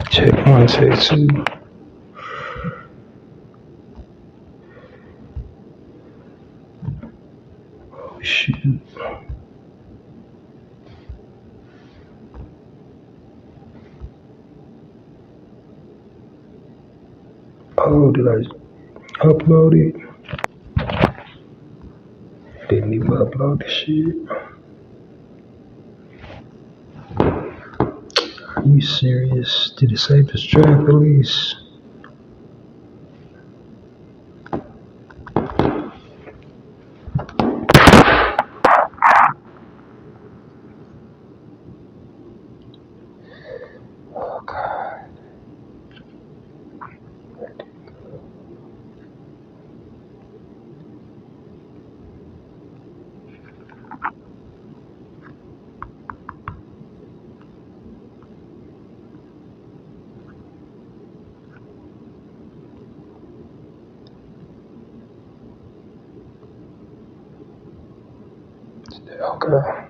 Check one, check two. Oh, shoot. Oh, did I upload it? Didn't even upload the shit. Are you serious? Did it say distract release? Oh, God. Okay.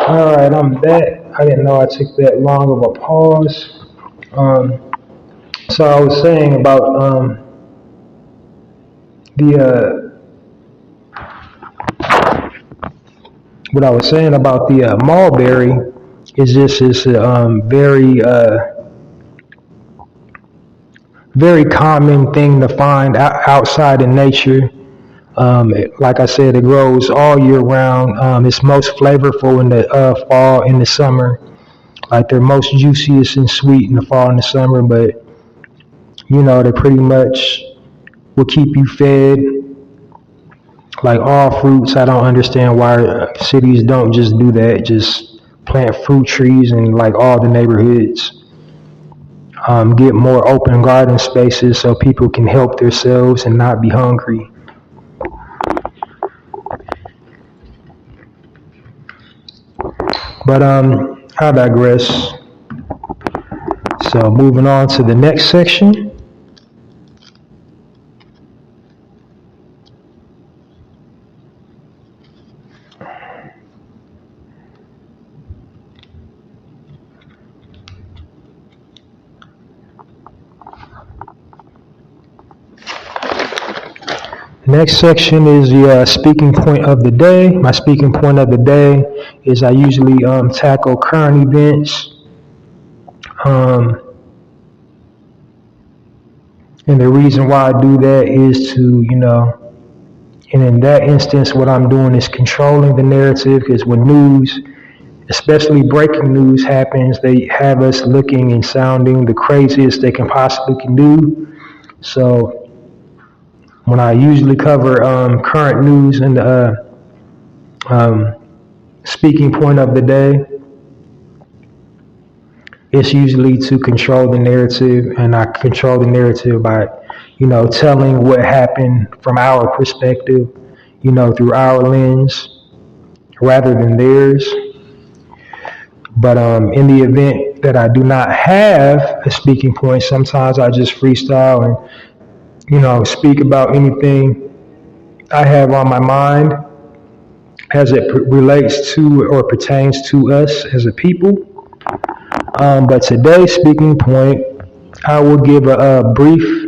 All right, I'm back. I didn't know I took that long of a pause. Um, so I was saying about the what I was saying about the mulberry is this is a very common thing to find outside in nature. Like I said, it grows all year round. It's most flavorful in the fall and the summer. Like they're most juiciest and sweet in the fall and the summer, but they pretty much will keep you fed. Like all fruits, I don't understand why cities don't just do that. Just plant fruit trees in like all the neighborhoods. Get more open garden spaces so people can help themselves and not be hungry. But I digress. So moving on to the next section. Next section is the speaking point of the day. My speaking point of the day is I usually tackle current events, um, And the reason why I do that is to, and in that instance, what I'm doing is controlling the narrative, because when news, especially breaking news, happens, they have us looking and sounding the craziest they can possibly can do. So when I usually cover current news and the speaking point of the day, it's usually to control the narrative, and I control the narrative by, telling what happened from our perspective, through our lens rather than theirs. But in the event that I do not have a speaking point, sometimes I just freestyle and, speak about anything I have on my mind as it relates to or pertains to us as a people. But today's speaking point, I will give a brief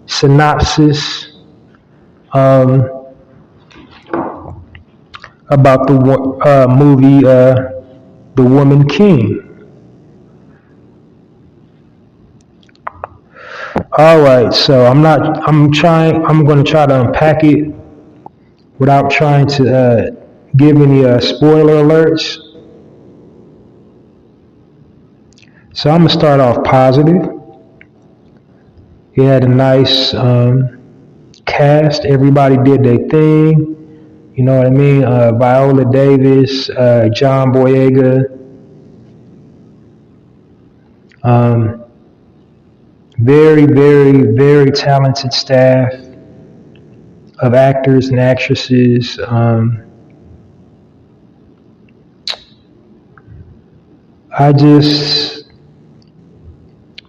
synopsis about the movie The Woman King. All right, so I'm going to try to unpack it without trying to give any spoiler alerts. So I'm going to start off positive. It had a nice cast. Everybody did their thing. You know what I mean? Viola Davis, John Boyega. Very, very, very talented staff of actors and actresses.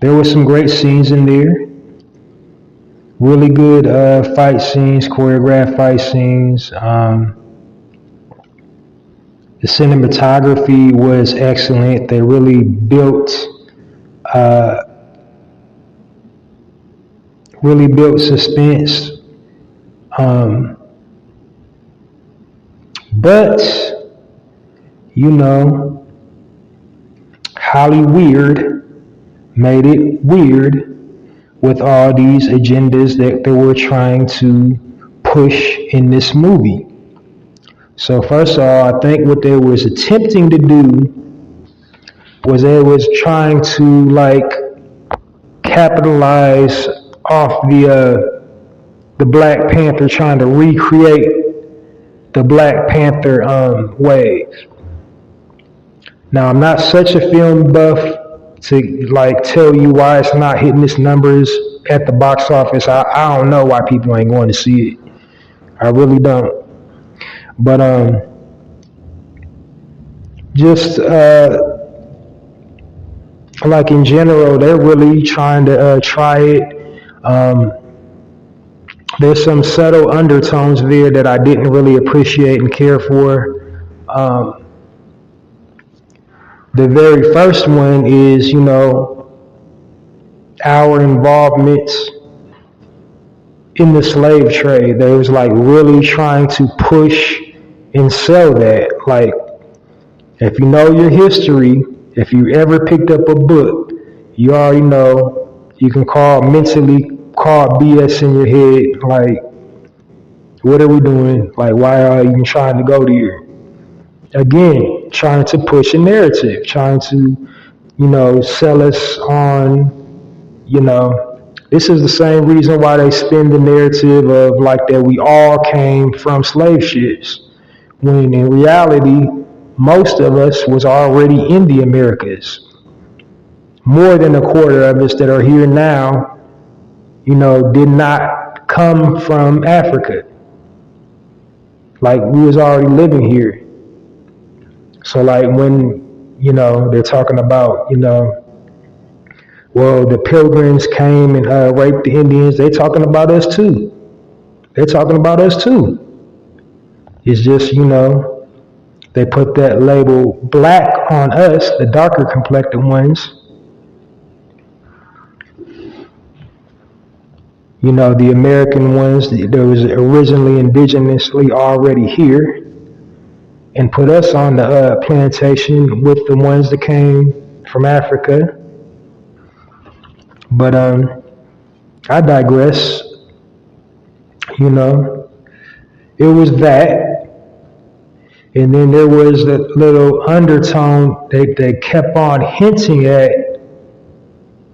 There were some great scenes in there. Really good fight scenes, choreographed fight scenes. The cinematography was excellent. They really built suspense. But, Hollyweird made it weird with all these agendas that they were trying to push in this movie. So first of all, I think what they was attempting to do was they was trying to capitalize off the Black Panther, trying to recreate the Black Panther wave. Now, I'm not such a film buff to tell you why it's not hitting its numbers at the box office. I don't know why people ain't going to see it. I really don't. But just in general, they're really trying to try it. There's some subtle undertones there that I didn't really appreciate and care for. The very first one is, our involvement in the slave trade. They was really trying to push and sell that. If you know your history, if you ever picked up a book, you already know you can mentally call BS in your head. What are we doing? Why are you even trying to go there? Again, trying to push a narrative, trying to, sell us on, this is the same reason why they spin the narrative of that we all came from slave ships, when in reality, most of us was already in the Americas. More than a quarter of us that are here now, did not come from Africa. We was already living here. So when, they're talking about, the Pilgrims came and raped the Indians, they're talking about us too. It's just, they put that label black on us, the darker complected ones. The American ones that was originally indigenously already here, and put us on the plantation with the ones that came from Africa. But I digress. You know, it was that, and then there was that little undertone they kept on hinting at.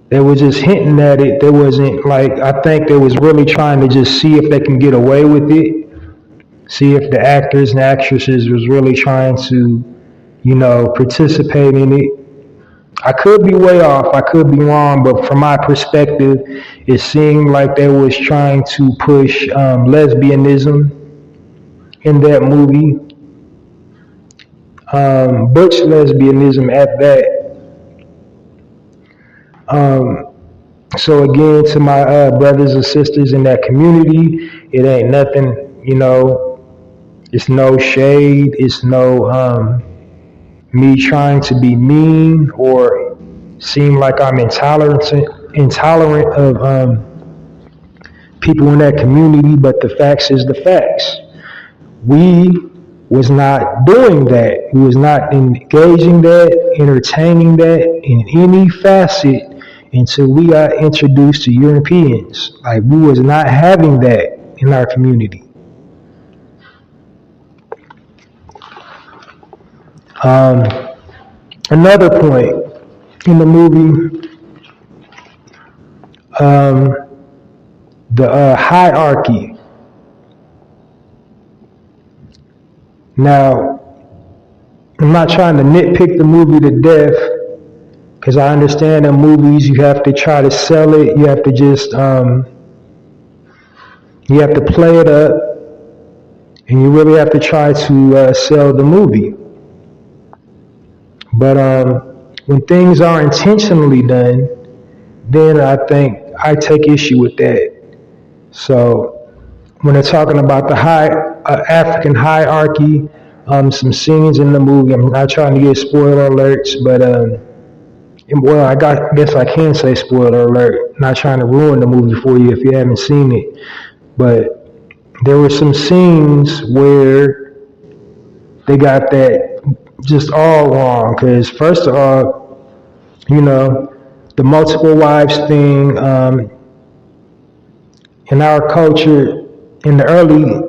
They were just hinting at it. There wasn't like, I think they was really trying to just see if they can get away with it. See if the actors and actresses was really trying to, participate in it. I could be way off. I could be wrong, but from my perspective, it seemed like they was trying to push lesbianism in that movie, butch lesbianism at that. So again, to my brothers and sisters in that community, it ain't nothing, it's no shade. It's no me trying to be mean or seem like I'm intolerant of people in that community. But the facts is the facts. We was not doing that. We was not engaging that, entertaining that in any facet until we got introduced to Europeans. Like, we was not having that in our community. Another point in the movie, the hierarchy. Now, I'm not trying to nitpick the movie to death, because I understand in movies you have to try to sell it. You have to just, you have to play it up, and you really have to try to sell the movie. But when things are intentionally done, then I think I take issue with that. So when they're talking about the African hierarchy, some scenes in the movie, I'm not trying to give spoiler alerts, but well, I guess I can say spoiler alert. Not trying to ruin the movie for you if you haven't seen it, but there were some scenes where they got that just all wrong. Because first of all, the multiple wives thing, in our culture, in the early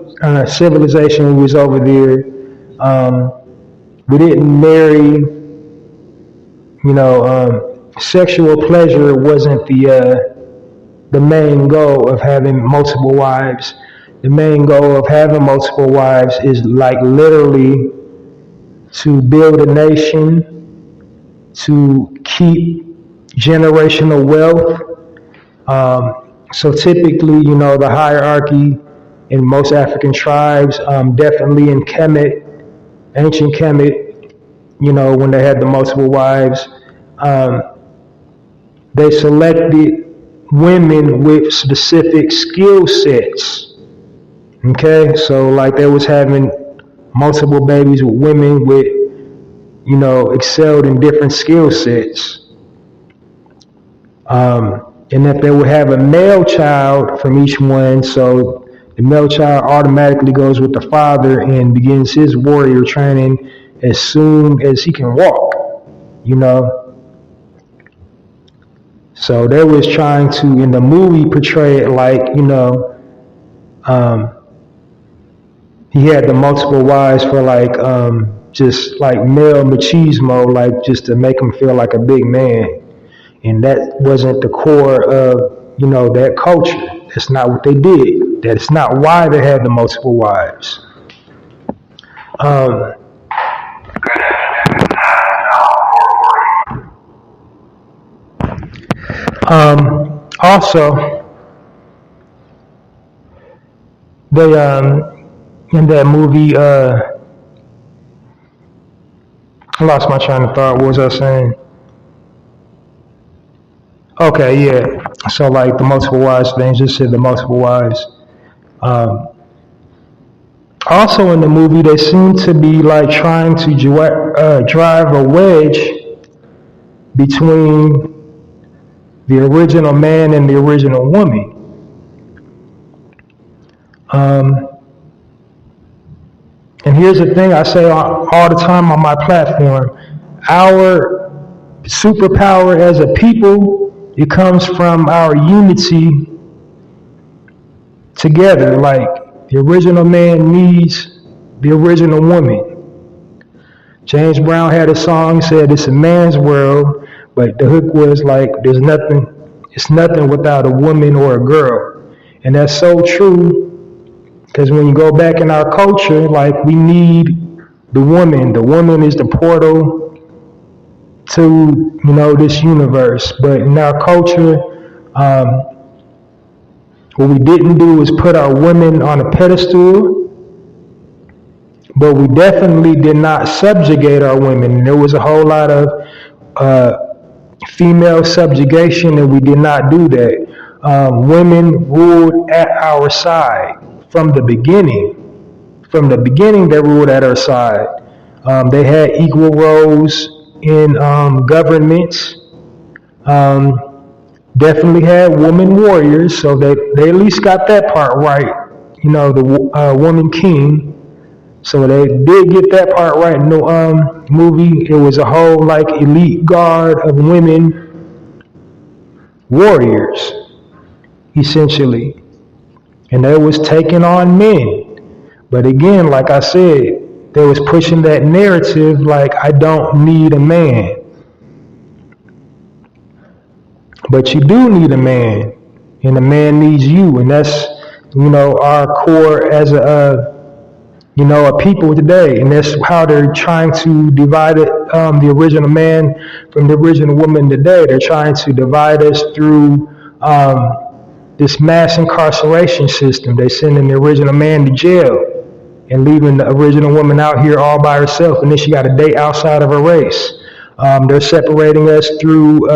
civilization we was over there, we didn't marry, sexual pleasure wasn't the main goal of having multiple wives. The main goal of having multiple wives is like literally to build a nation, to keep generational wealth. So typically, the hierarchy in most African tribes, definitely in Kemet, ancient Kemet, when they had the multiple wives, they selected women with specific skill sets. Okay, so like they was having multiple babies with women with, excelled in different skill sets. And that they would have a male child from each one, so the male child automatically goes with the father and begins his warrior training as soon as he can walk, So they was trying to, in the movie, portray it like, he had the multiple wives for like, just like male machismo, like just to make him feel like a big man. And that wasn't the core of, that culture. That's not what they did. That's not why they had the multiple wives. Also, they in that movie, I lost my train of thought. What was I saying? Okay, yeah. So like the multiple wives thing, just said the multiple wives. Also in the movie, they seem to be like trying to drive a wedge between the original man and the original woman. And here's the thing I say all the time on my platform. Our superpower as a people, it comes from our unity together. Like the original man needs the original woman. James Brown had a song said it's a man's world, but the hook was like it's nothing without a woman or a girl. And that's so true because when you go back in our culture, like we need the woman. The woman is the portal to, this universe. But in our culture, what we didn't do was put our women on a pedestal, but we definitely did not subjugate our women. And there was a whole lot of female subjugation, and we did not do that. Women ruled at our side from the beginning. From the beginning, they ruled at our side. They had equal roles in governments. Definitely had women warriors, so they at least got that part right. The woman king. So they did get that part right in the movie. It was a whole like elite guard of women warriors, essentially. And they was taking on men. But again, like I said, they was pushing that narrative like, I don't need a man. But you do need a man. And a man needs you. And that's, our core as a people today, and that's how they're trying to divide it, the original man from the original woman today. They're trying to divide us through this mass incarceration system. They're sending the original man to jail and leaving the original woman out here all by herself, and then she got to date outside of her race. They're separating us through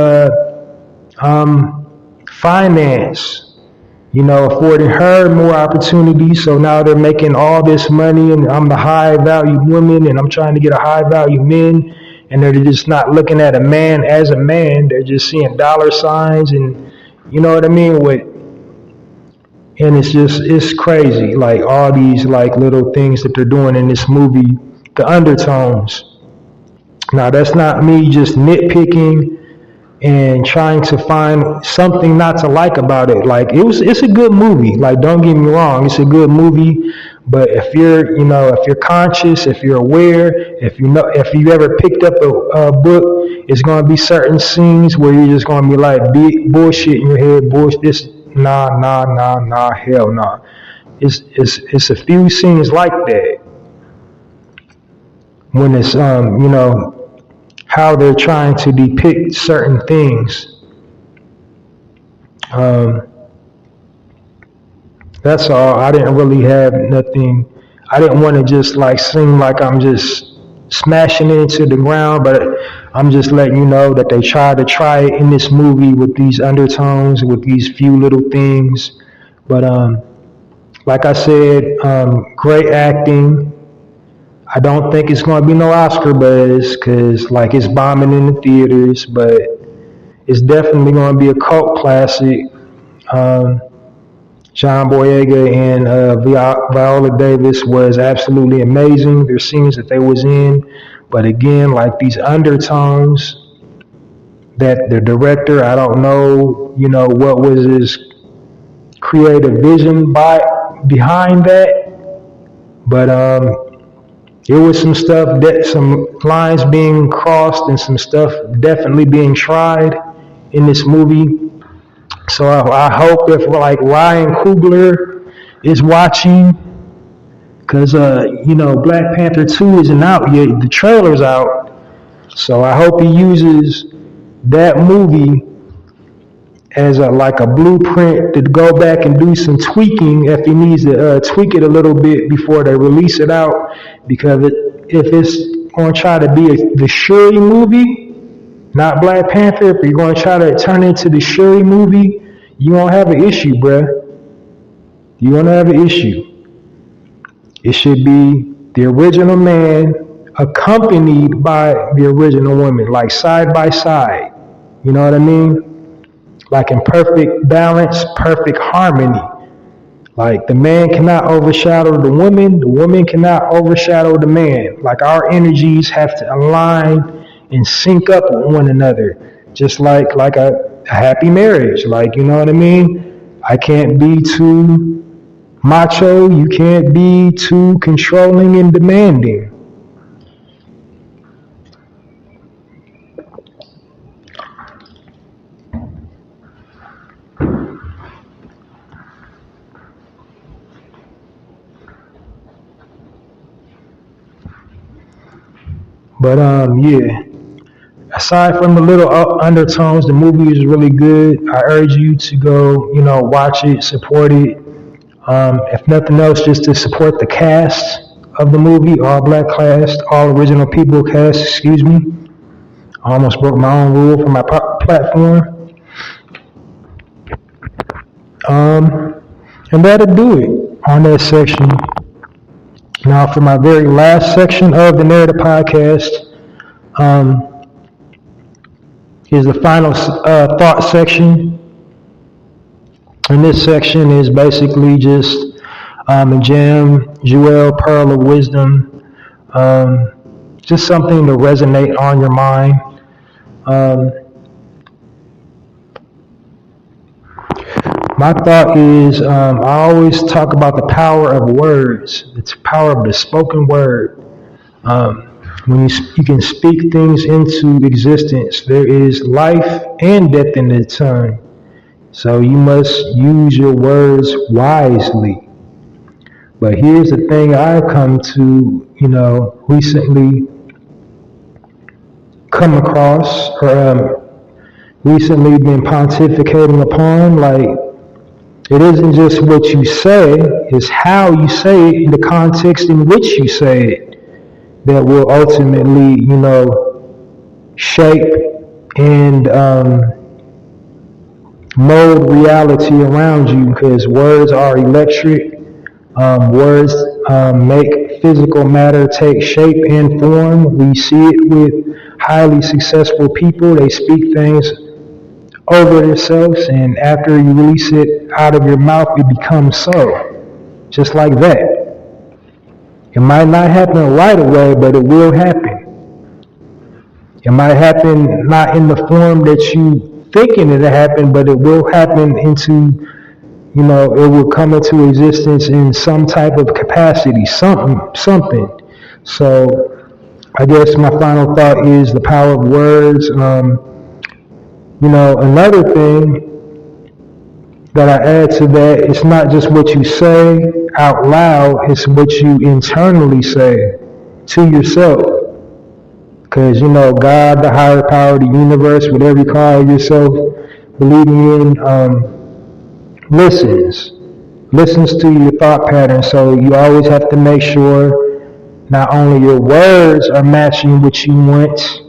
finance, affording her more opportunities. So now they're making all this money, and I'm the high value woman, and I'm trying to get a high value man, and they're just not looking at a man as a man. They're just seeing dollar signs, and you know what I mean? And it's crazy, like all these like little things that they're doing in this movie, the undertones. Now that's not me just nitpicking and trying to find something not to like about it. Like it's a good movie. Like, don't get me wrong, it's a good movie. But if you're conscious, if you're aware, if you ever picked up a book, it's gonna be certain scenes where you're just gonna be like big bullshit in your head, bullshit. This nah, hell nah. It's a few scenes like that when it's how they're trying to depict certain things. That's all. I didn't really have nothing. I didn't want to just like seem like I'm just smashing it into the ground, but I'm just letting you know that they try it in this movie with these undertones, with these few little things. But like I said, great acting. I don't think it's going to be no Oscar buzz because like it's bombing in the theaters, but it's definitely going to be a cult classic. John Boyega and Viola Davis was absolutely amazing. There's scenes that they was in, but again, like these undertones that the director, I don't know, what was his creative vision behind that, but there was some stuff, some lines being crossed and some stuff definitely being tried in this movie. So I hope if like Ryan Coogler is watching, because Black Panther 2 isn't out yet, the trailer's out. So I hope he uses that movie as a blueprint to go back and do some tweaking if he needs to tweak it a little bit before they release it out. Because if it's going to try to be the Shuri movie, not Black Panther, if you're going to try to turn it into the Shuri movie, you're going to have an issue, bruh. You're going to have an issue. It should be the original man accompanied by the original woman, like side by side. You know what I mean? Like in perfect balance, perfect harmony. Like the man cannot overshadow the woman cannot overshadow the man. Like our energies have to align and sync up with one another. Just like a happy marriage. Like, you know what I mean? I can't be too macho. You can't be too controlling and demanding. But yeah. Aside from the little undertones, the movie is really good. I urge you to go, watch it, support it. If nothing else, just to support the cast of the movie, all black cast, all original people cast. Excuse me. I almost broke my own rule for my platform. And that'll do it on that section. Now, for my very last section of the Narrative Podcast, is the final thought section. And this section is basically just a gem, jewel, pearl of wisdom, just something to resonate on your mind. My thought is, I always talk about the power of words, the power of the spoken word. When you can speak things into existence, there is life and death in the tongue. So you must use your words wisely. But here's the thing I've come to, recently come across, or recently been pontificating upon, like, it isn't just what you say, it's how you say it, in the context in which you say it, that will ultimately, shape and mold reality around you, because words are electric. Words make physical matter take shape and form. We see it with highly successful people. They speak things over themselves, and after you release it out of your mouth, it becomes so. Just like that. It might not happen right away, but it will happen. It might happen not in the form that you thinking it'll happen, but it will happen into, it will come into existence in some type of capacity, something. So I guess my final thought is the power of words. Another thing that I add to that, it's not just what you say out loud, it's what you internally say to yourself. Because, God, the higher power, the universe, whatever you call yourself, believing in, listens to your thought pattern. So you always have to make sure not only your words are matching what you want,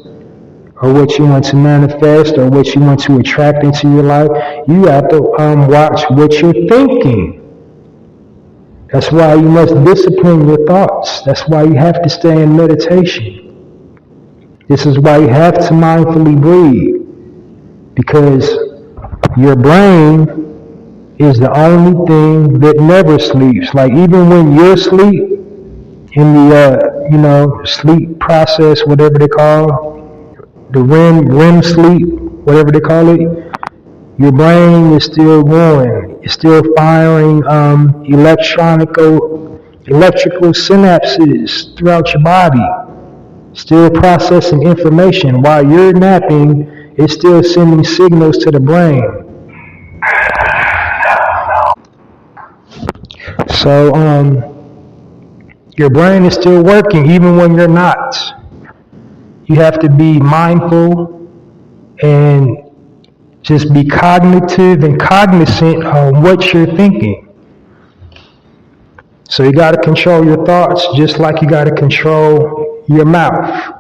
or what you want to manifest, or what you want to attract into your life, you have to watch what you're thinking. That's why you must discipline your thoughts. That's why you have to stay in meditation. This is why you have to mindfully breathe, because your brain is the only thing that never sleeps. Like, even when you're asleep, in the sleep process, whatever they call the REM sleep, whatever they call it, your brain is still going. It's still firing electrical synapses throughout your body, still processing information. While you're napping, it's still sending signals to the brain. So your brain is still working even when you're not. You have to be mindful and just be cognitive and cognizant of what you're thinking. So you got to control your thoughts just like you got to control your mouth.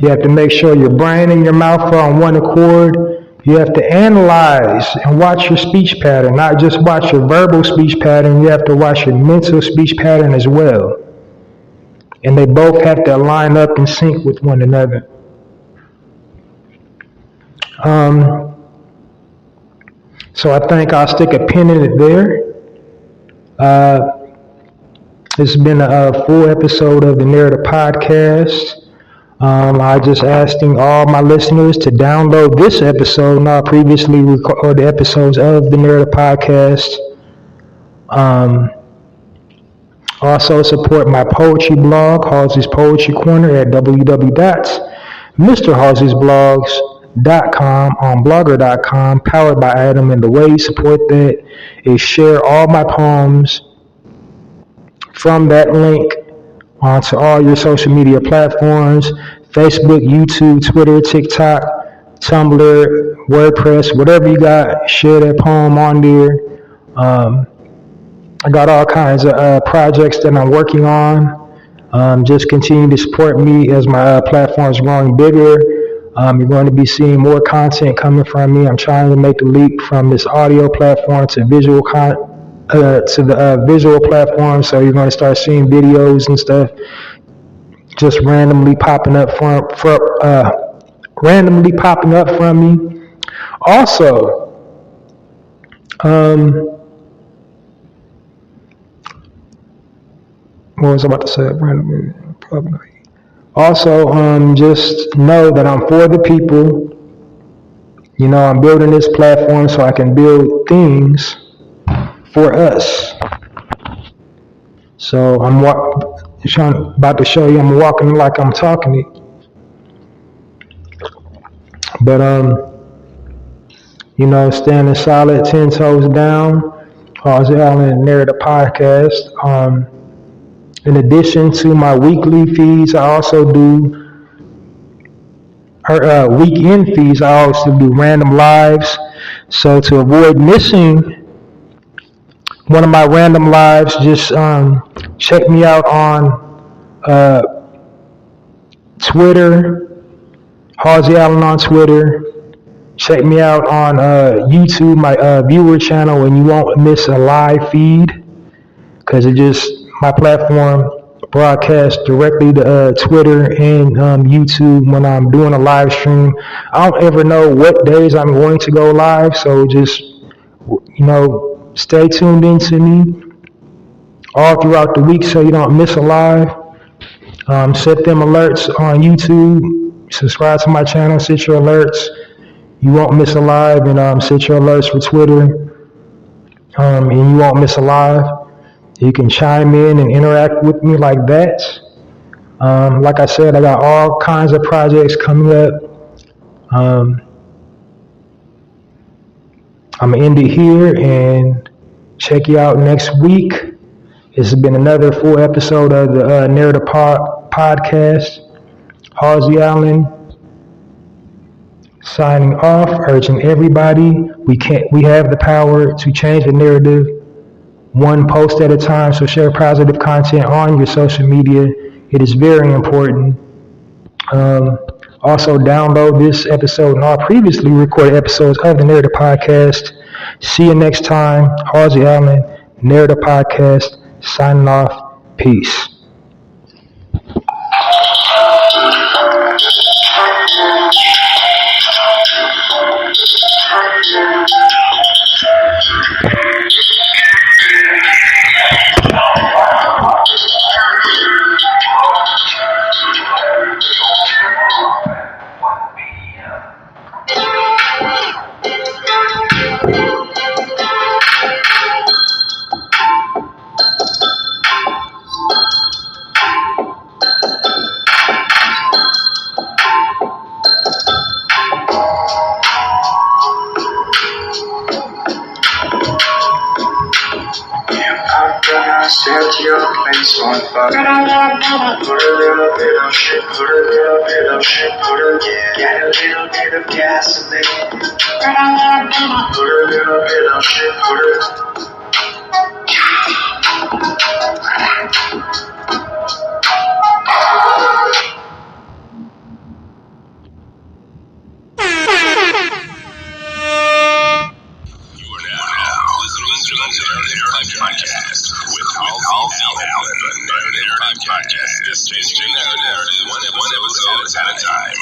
You have to make sure your brain and your mouth are on one accord. You have to analyze and watch your speech pattern, not just watch your verbal speech pattern. You have to watch your mental speech pattern as well. And they both have to line up and sync with one another. So I think I'll stick a pin in it there. It's been a full episode of the Narrative Podcast. I just asking all my listeners to download this episode, not previously recorded episodes of the Narrative Podcast, Also support my poetry blog, Halsey's Poetry Corner, at www.mrhalseysblogs.com on blogger.com, powered by Adam. And the way you support that is share all my poems from that link onto all your social media platforms: Facebook, YouTube, Twitter, TikTok, Tumblr, WordPress, whatever you got, share that poem on there. I got all kinds of projects that I'm working on. Just continue to support me as my platform is growing bigger. You're going to be seeing more content coming from me. I'm trying to make the leap from this audio platform to visual visual platform. So you're going to start seeing videos and stuff just randomly popping up from me. Also, what was I about to say? Also, just know that I'm for the people. You know, I'm building this platform so I can build things for us. So I'm about to show you I'm walking like I'm talking it. But you know, standing solid, 10 toes down. Halsey Allen Narrative Podcast. In addition to my weekly feeds, I also do weekend feeds. I also do random lives. So to avoid missing one of my random lives, just check me out on Twitter, Halsey Allen on Twitter. Check me out on YouTube, my viewer channel, and you won't miss a live feed because my platform broadcasts directly to Twitter and YouTube when I'm doing a live stream. I don't ever know what days I'm going to go live, so just, you know, stay tuned into me all throughout the week so you don't miss a live. Set them alerts on YouTube. Subscribe to my channel, set your alerts. You won't miss a live, and set your alerts for Twitter, and you won't miss a live. You can chime in and interact with me like that. Like I said, I got all kinds of projects coming up. I'm going to end it here and check you out next week. This has been another full episode of the Narrative Podcast. Halsey Allen signing off, urging everybody, we have the power to change the narrative one post at a time. So share positive content on your social media. It is very important. Also download this episode and all previously recorded episodes of the Narrative Podcast. See you next time. Halsey Allen, Narrative Podcast, signing off. Peace. Set your place on fire. Put a little bit of shit, put a little bit of shit, get a little bit of gasoline. Put a little bit of shit, Podcast with Halsey Allen, the Narrative Podcast. Changing the narrative one episode at a time.